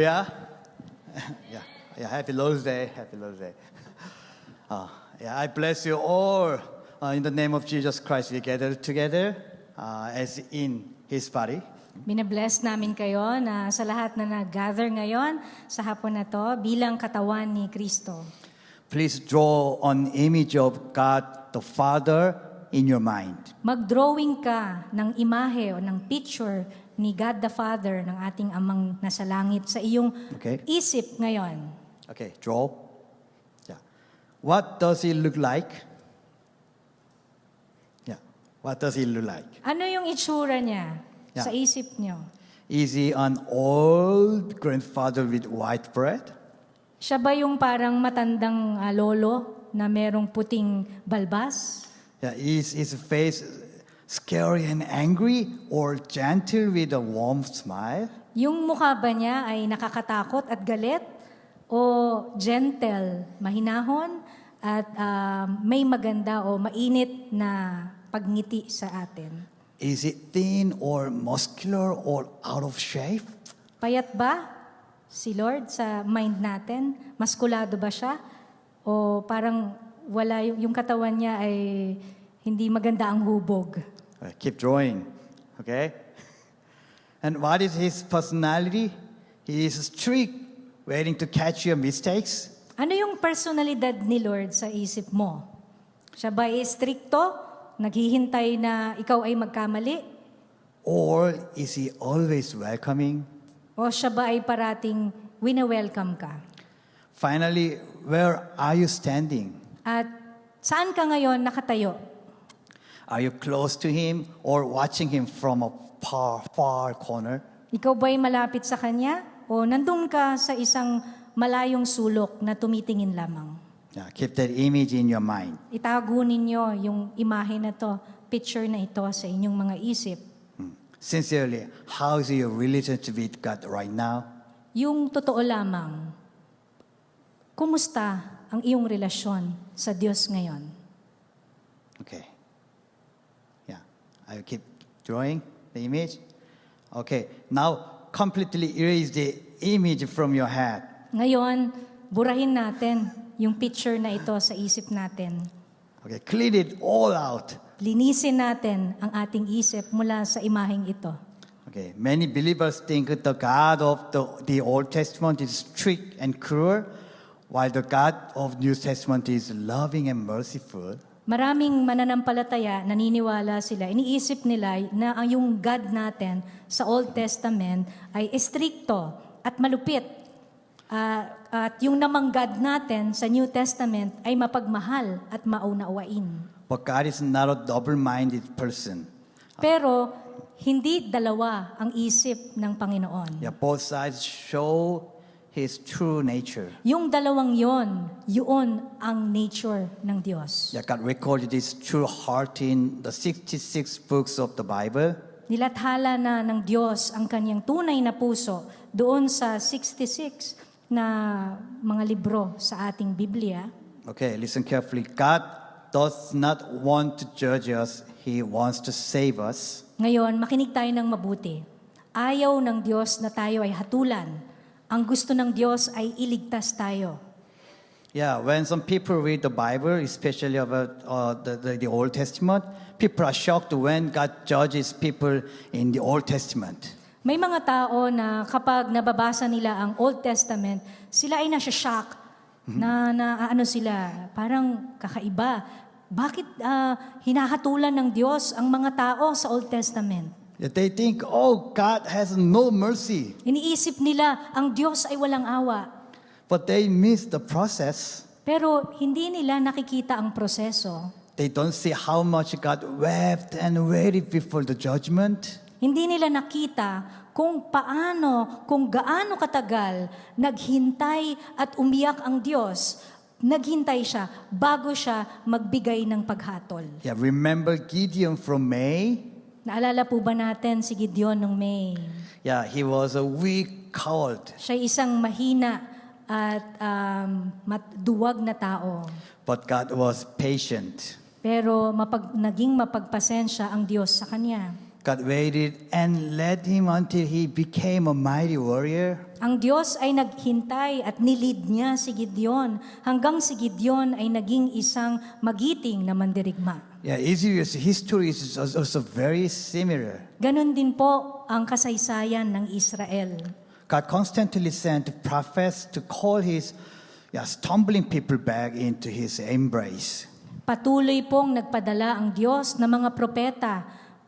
Hallelujah. Happy Lord's Day. Happy Lord's Day. I bless you all in the name of Jesus Christ. We gather together as in His body. Binabless namin kayo na sa lahat na nag-gather ngayon sa hapon na to bilang katawan ni Kristo. Please draw an image of God the Father in your mind. Mag-drawing ka ng imahe o ng picture ni God the Father ng ating amang nasa langit sa iyong isip ngayon. Okay, draw. Yeah. What does He look like? Yeah. What does He look like? Ano yung itsura niya sa isip niyo? Is He an old grandfather with white beard? Siya ba yung parang matandang lolo na merong puting balbas? Yeah, is His face scary and angry or gentle with a warm smile? Yung mukha ba niya ay nakakatakot at galit o gentle, mahinahon at may maganda o mainit na pagngiti sa atin? Is it thin or muscular or out of shape? Payat ba si Lord sa mind natin? Maskulado ba siya? O parang wala yung katawan niya ay hindi maganda ang hubog? Keep drawing, okay? And what is His personality? He is strict, waiting to catch your mistakes. Ano yung personalidad ni Lord sa isip mo? Siya ba ay stricto, naghihintay na ikaw ay magkamali? Or is He always welcoming? O siya ba ay parating wina-welcome ka? Finally, where are you standing? At saan ka ngayon nakatayo? Are you close to Him or watching Him from a far corner? Ikaw ba'y malapit sa Kanya? O nandun ka sa isang malayong sulok na tumitingin lamang? Yeah, keep that image in your mind. Itago ninyo yung imahe na to, picture na ito sa inyong mga isip. Sincerely, how is your relationship with God right now? Yung totoo lamang, kumusta ang iyong relasyon sa Diyos ngayon? Okay. I keep drawing the image. Okay, now completely erase the image from your head. Ngayon, burahin natin yung picture na ito sa isip natin. Okay, clean it all out. Linisin natin ang ating isip mula sa imaheng ito. Okay, many believers think the God of the Old Testament is strict and cruel, while the God of New Testament is loving and merciful. Maraming mananampalataya, naniniwala sila, iniisip nila na ang yung God natin sa Old Testament ay estrikto at malupit. At yung namang God natin sa New Testament ay mapagmahal at maunawain. But God is not a double-minded person. Pero hindi dalawa ang isip ng Panginoon. Yeah, both sides show His true nature. Yung dalawang yun ang nature ng Diyos. Yeah, God recorded His true heart in the 66 books of the Bible. Nilathala na ng Diyos ang kanyang tunay na puso doon sa 66 na mga libro sa ating Biblia. Okay, listen carefully. God does not want to judge us. He wants to save us. Ngayon, makinig tayo ng mabuti. Ayaw ng Diyos na tayo ay hatulan. Ang gusto ng Diyos ay iligtas tayo. Yeah, when some people read the Bible, especially about the Old Testament, people are shocked when God judges people in the Old Testament. May mga tao na kapag nababasa nila ang Old Testament, sila ay nasa-shock. Ano sila, parang kakaiba. Bakit hinahatulan ng Diyos ang mga tao sa Old Testament? They think, oh, God has no mercy. Iniisip nila, ang Diyos ay walang awa. But they miss the process. Pero hindi nila nakikita ang proseso. They don't see how much God wept and waited before the judgment. Hindi nila nakita kung gaano katagal naghintay at umiyak ang Diyos. Naghintay siya bago siya magbigay ng paghatol. Yeah, remember Gideon from May? Naalala po ba natin si Gideon nung May? Yeah, he was a weak coward. Siya isang mahina at duwag na tao. But God was patient. Pero naging mapagpasensya ang Diyos sa kanya. God waited and led him until he became a mighty warrior. Ang Diyos ay naghintay at nilid niya si Gideon hanggang si Gideon ay naging isang magiting na mandirigma. Yeah, Israel's history is also very similar. Ganon din po ang kasaysayan ng Israel. God constantly sent prophets to call his stumbling people back into his embrace. Patuloy pong nagpadala ang Diyos ng mga propeta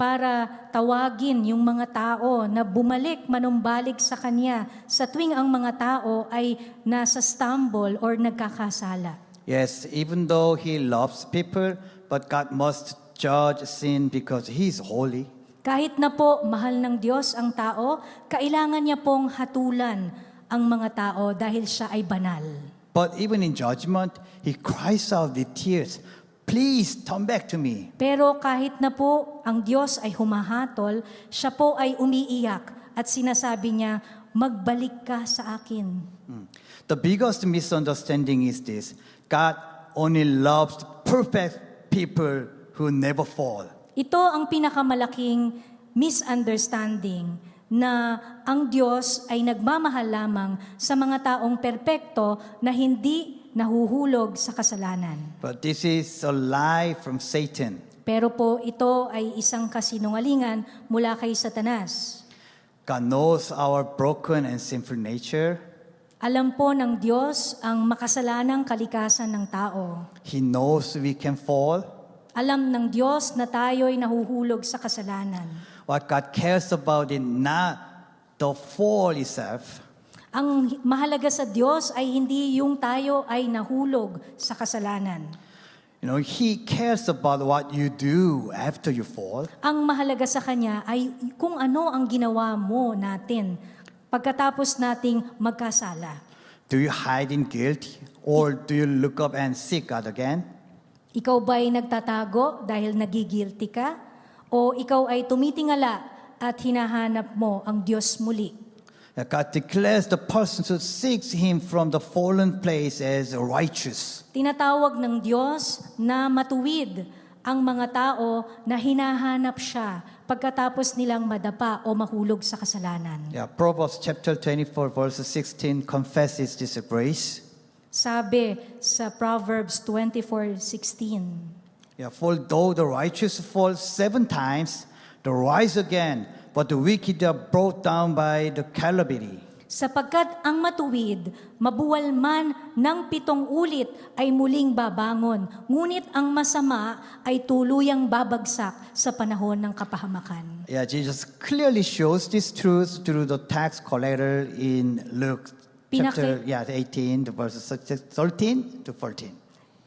para tawagin yung mga tao na bumalik manumbalik sa Kanya sa tuwing ang mga tao ay nasa stumble or nagkakasala. Yes, even though he loves people, but God must judge sin because he is holy. Kahit na po mahal ng Diyos ang tao, kailangan niya pong hatulan ang mga tao dahil siya ay banal. But even in judgment, he cries out with tears, "Please turn back to me." Pero kahit na po ang Diyos ay humahatol, siya po ay umiiyak at sinasabi niya, magbalik ka sa akin. The biggest misunderstanding is this: God only loves perfect people who never fall. Ito ang pinakamalaking misunderstanding na ang Diyos ay nagmamahal lamang sa mga taong perpekto na hindi nahuhulog sa kasalanan. But this is a lie from Satan. Pero po ito ay isang kasinungalingan mula kay Satanas. God knows our broken and sinful nature. Alam po ng Diyos ang makasalanang kalikasan ng tao. He knows we can fall. Alam ng Diyos na tayo'y nahuhulog sa kasalanan. What God cares about is not the fall itself, Ang mahalaga sa Diyos ay hindi yung tayo ay nahulog sa kasalanan. He cares about what you do after you fall. Ang mahalaga sa Kanya ay kung ano ang ginawa mo natin pagkatapos nating magkasala. Do you hide in guilt or do you look up and seek God again? Ikaw ba'y nagtatago dahil nagigilty ka? O ikaw ay tumitingala at hinahanap mo ang Diyos muli? God declares the person who seeks Him from the fallen place as righteous. Tinatawag ng Diyos na matuwid ang mga tao na hinahanap siya pagkatapos nilang madapa o mahulog sa kasalanan. Proverbs chapter 24 verse 16 confesses this grace. Sabi sa Proverbs 24:16. For though the righteous fall 7 times, they rise again, but the wicked are brought down by the calamity. Sapagkat ang matuwid, mabuwal man ng 7 ulit ay muling babangon, ngunit ang masama ay tuluyang babagsak sa panahon ng kapahamakan. Jesus clearly shows this truth through the tax collector in Luke chapter 18, the verses 13 to 14.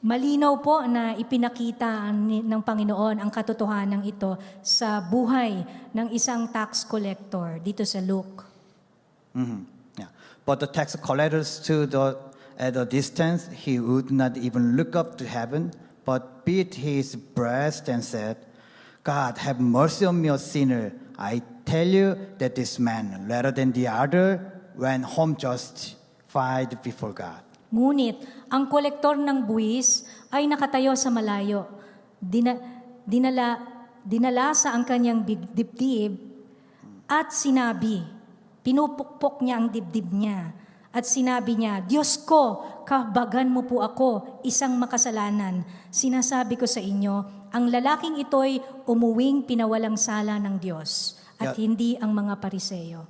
Malinaw po na ipinakita ng Panginoon ang katotohanan ito sa buhay ng isang tax collector dito sa Luke. But the tax collector stood at a distance. He would not even look up to heaven, but beat his breast and said, "God, have mercy on me, a sinner. I tell you that this man, rather than the other, went home justified before God." Ngunit ang kolektor ng buwis ay nakatayo sa malayo. Dinala sa ang kanyang dibdib at sinabi, pinupukpok niya ang dibdib niya at sinabi niya, "Diyos ko, kabagan mo po ako, isang makasalanan. Sinasabi ko sa inyo, ang lalaking ito'y umuwing pinawalang sala ng Diyos at hindi ang mga Pariseyo."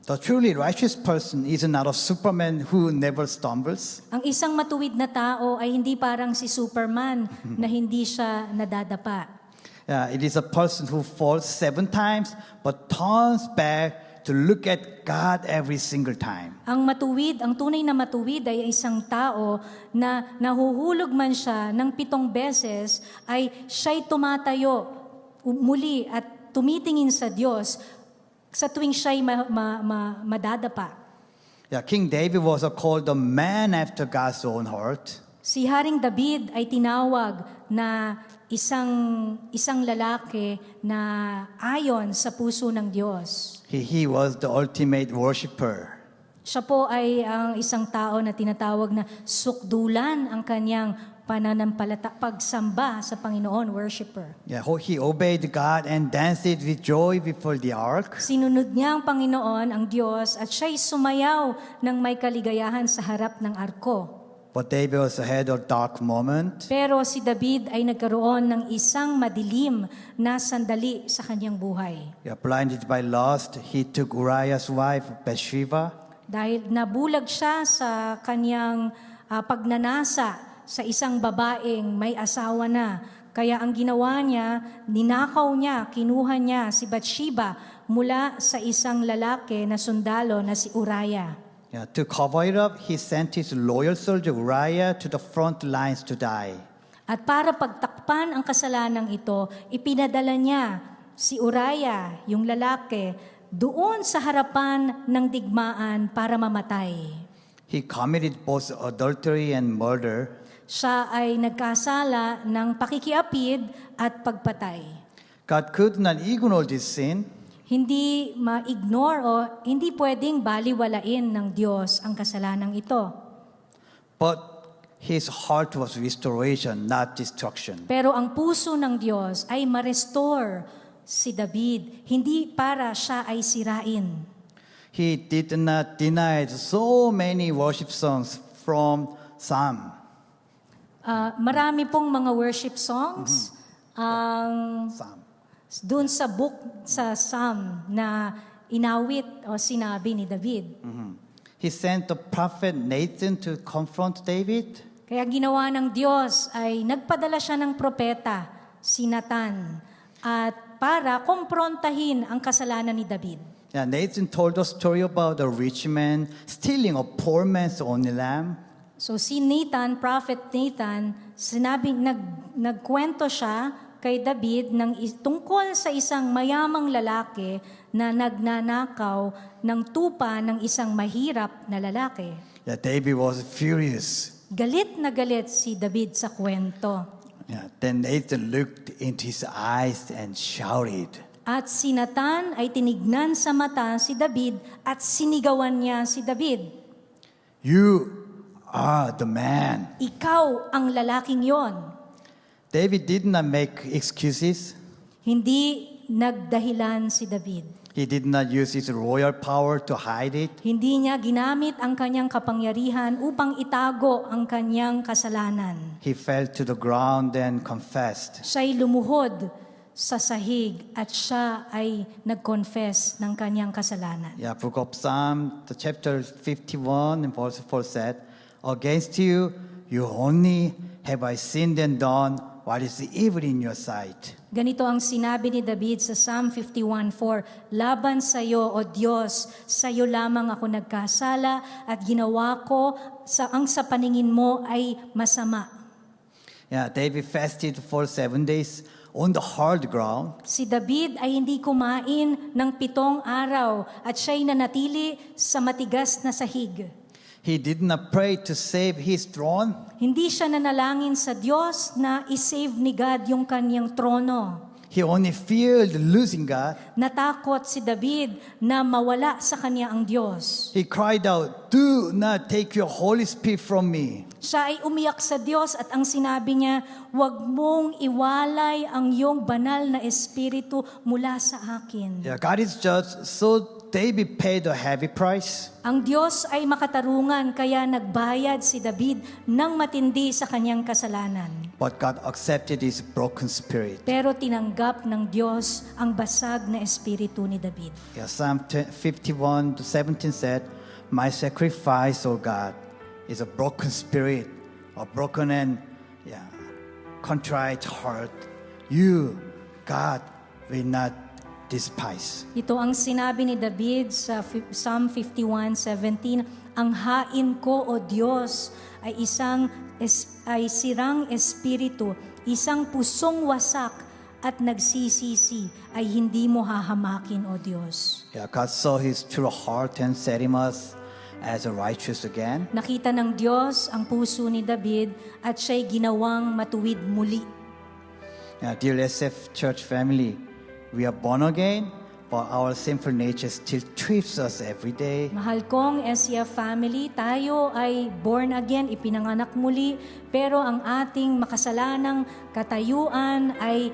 The truly righteous person is not a Superman who never stumbles. Ang isang matuwid na tao ay hindi parang si Superman na hindi siya nadadapa. It is a person who falls 7 times but turns back to look at God every single time. Ang tunay na matuwid ay isang tao na nahuhulog man siya ng 7 beses ay siya'y tumatayo muli at tumitingin sa Diyos sa tuwing siya'y madadapa. King David was called the man after God's own heart. Si Haring David ay tinawag na isang lalaki na ayon sa puso ng Diyos. He was the ultimate worshiper. Siya po ay ang isang tao na tinatawag na sukdulan ang kanyang pagsamba sa Panginoon, worshiper. Yeah, he obeyed God and danced with joy before the ark. Sinunod niya ang Panginoon, ang Diyos, at siya'y sumayaw ng may kaligayahan sa harap ng arko. But David also had a dark moment. Pero si David ay nagkaroon ng isang madilim na sandali sa kanyang buhay. Yeah, blinded by lust, he took Uriah's wife, Bathsheba. Dahil nabulag siya sa kanyang pagnanasa sa isang babaeng may asawa na. Kaya ang ginawa niya, ninakaw niya, kinuha niya si Bathsheba mula sa isang lalaki na sundalo na si Uriah. Yeah, to cover it up, he sent his loyal soldier Uriah to the front lines to die. At para pagtakpan ang kasalanang ito, ipinadala niya si Uriah, yung lalaki, doon sa harapan ng digmaan para mamatay. He committed both adultery and murder. Siya ay nagkasala ng pakikiapid at pagpatay. God could not ignore this sin. Hindi ma-ignore o hindi pwedeng baliwalain ng Diyos ang kasalanang ito. But his heart was restoration, not destruction. Pero ang puso ng Diyos ay ma-restore si David, hindi para siya ay sirain. He did not deny so many worship songs from Psalm. Marami pong mga worship songs ang Psalm. doon sa book sa Psalm na inawit o sinabi ni David. He sent the prophet Nathan to confront David. Kaya ginawa ng Diyos ay nagpadala siya ng propeta, si Nathan, at para kumprontahin ang kasalanan ni David. Yeah, Nathan told a story about a rich man stealing a poor man's only lamb. So si Nathan, Prophet Nathan, nagkwento siya kay David tungkol sa isang mayamang lalaki na nagnanakaw ng tupa ng isang mahirap na lalaki. Yeah, David was furious. Galit na galit si David sa kwento. Yeah, then Nathan looked into his eyes and shouted. At si Nathan ay tinignan sa mata si David at sinigawan niya si David. You are the man. Ikaw ang lalaking yon. David did not make excuses. Hindi nagdahilan si David. He did not use his royal power to hide it. Hindi niya ginamit ang kanyang kapangyarihan upang itago ang kanyang kasalanan. He fell to the ground and confessed. Siya'y lumuhod sa sahig at siya ay nag-confess ng kanyang kasalanan. Yeah, book of Psalm, the chapter 51 and verse 4 said, against you, you only have I sinned and done what is evil in your sight. Ganito ang sinabi ni David sa Psalm 51:4, laban sa iyo, O Diyos, sa iyo lamang ako nagkasala at ginawa ko ang sa paningin mo ay masama. Yeah, David fasted for 7 days on the hard ground. Si David ay hindi kumain ng 7 araw at siya'y nanatili sa matigas na sahig. He did not pray to save his throne. Hindi siya nanalangin sa Diyos na isave ni God yung kanyang trono. He only feared losing God. Natakot si David na mawala sa kanya ang Diyos. He cried out, do not take your Holy Spirit from me. Siya ay umiyak sa Diyos at ang sinabi niya, huwag mong iwalay ang iyong banal na espiritu mula sa akin. Yeah, God is just, so David paid a heavy price. Ang Diyos ay makatarungan kaya nagbayad si David ng matindi sa kanyang kasalanan. But God accepted his broken spirit. Pero tinanggap ng Diyos ang basag na espiritu ni David. Yeah, Psalm 51:17 said, my sacrifice, O God, is a broken spirit, a broken and contrite heart. You, God, will not despise. Ito ang sinabi ni David sa Psalm 51:17, ang hain ko, O Diyos, ay sirang espiritu, isang pusong wasak at nagsisisi ay hindi mo hahamakin, O Diyos. Yeah, God saw his true heart and set him as righteous again. Nakita ng Diyos ang puso ni David at siya'y ginawang matuwid muli. Yeah, dear SF Church family, we are born again, but our sinful nature still trips us every day. Mahal kong SCF family, tayo ay born again, ipinanganak muli, pero ang ating makasalanang katayuan ay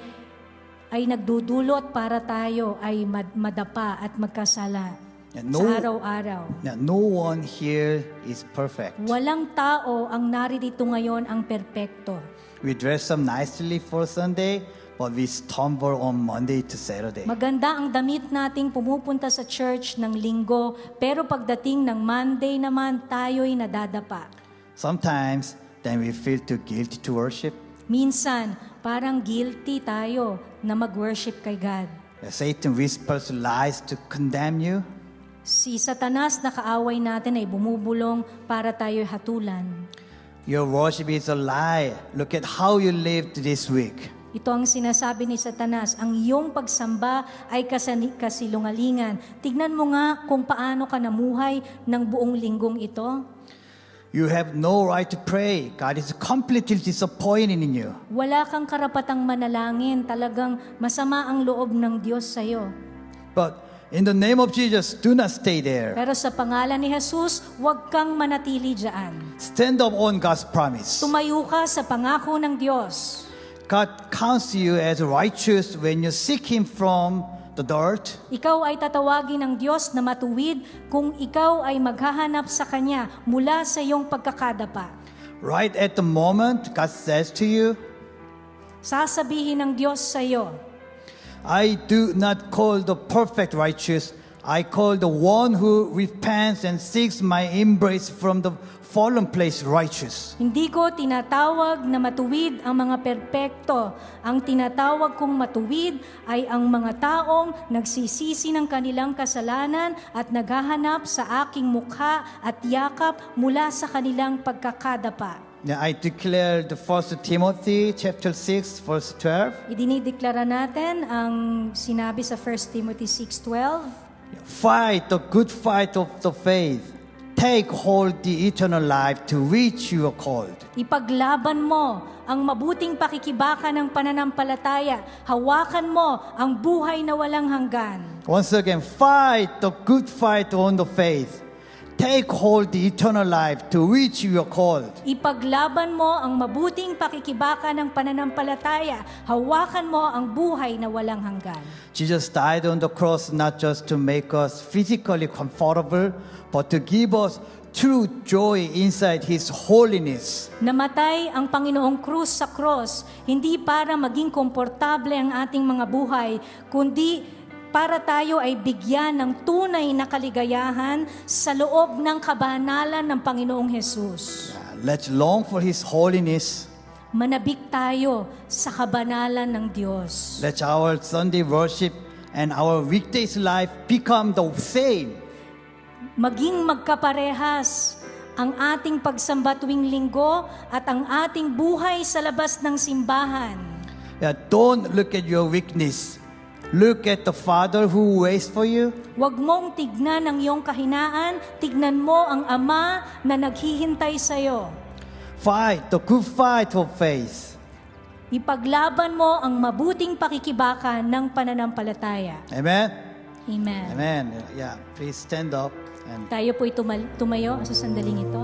nagdudulot para tayo ay madapa at magkasala And sa araw-araw. no one here is perfect. Walang tao ang naririto ngayon ang perpekto. We dress up nicely for Sunday, but we stumble on Monday to Saturday. Maganda ang damit nating pumupunta sa church ng linggo, pero pagdating ng Monday naman, tayo'y nadadapa. Sometimes, then we feel too guilty to worship. Minsan, parang guilty tayo na mag-worship kay God. Satan whispers lies to condemn you. Si Satanas na kaaway natin ay bumubulong para tayo'y hatulan. Your worship is a lie. Look at how you lived this week. Ito ang sinasabi ni Satanas, ang iyong pagsamba ay kasilungalingan. Tignan mo nga kung paano ka namuhay ng buong linggong ito. You have no right to pray. God is completely disappointed in you. Wala kang karapatang manalangin. Talagang masama ang loob ng Diyos sa iyo. But in the name of Jesus, do not stay there. Pero sa pangalan ni Jesus, huwag kang manatili diyan. Stand up on God's promise. Tumayo ka sa pangako ng Diyos. God counts you as righteous when you seek Him from the dirt. Ikaw ay tatawagin ng Diyos na matuwid kung ikaw ay maghahanap sa Kanya mula sa iyong pagkakadapa. Right at the moment, God says to you, Sasabihin ng Diyos sa iyo, I do not call the perfect righteous. I call the one who repents and seeks my embrace from the fallen place righteous. hindi ko tinatawag na matuwid ang mga perpekto. Ang tinatawag kong matuwid ay ang mga taong nagsisisi ng kanilang kasalanan at naghahanap sa aking mukha at yakap mula sa kanilang pagkakadapa. Now I declare the 1 Timothy chapter 6 verse 12. Idinideklara natin ang sinabi sa 1 Timothy 6:12. Fight the good fight of the faith. Take hold the eternal life to which you are called. Ipaglaban mo ang mabuting pakikibaka ng pananampalataya. Hawakan mo ang buhay na walang hanggan. Once again, fight the good fight on the faith. Take hold the eternal life to which you are called. Ipaglaban mo ang mabuting pakikibaka ng pananampalataya. Hawakan mo ang buhay na walang hanggan. Jesus died on the cross not just to make us physically comfortable, but to give us true joy inside His holiness. Namatay ang Panginoong Cruz sa cross, hindi para maging komportable ang ating mga buhay, kundi para tayo ay bigyan ng tunay na kaligayahan sa loob ng kabanalan ng Panginoong Jesus. Let's long for His holiness. Manabik tayo sa kabanalan ng Diyos. Let our Sunday worship and our weekdays life become the same. Maging magkaparehas ang ating pagsamba tuwing linggo at ang ating buhay sa labas ng simbahan. Don't look at your weakness. Look at the Father who waits for you. Huwag mong tignan ang iyong kahinaan, tignan mo ang Ama na naghihintay sa iyo. Fight the good fight of faith. Ipaglaban mo ang mabuting pakikibaka ng pananampalataya. Amen? Amen. Amen. Yeah, please stand up. And Tayo po'y tumayo sa sandaling ito.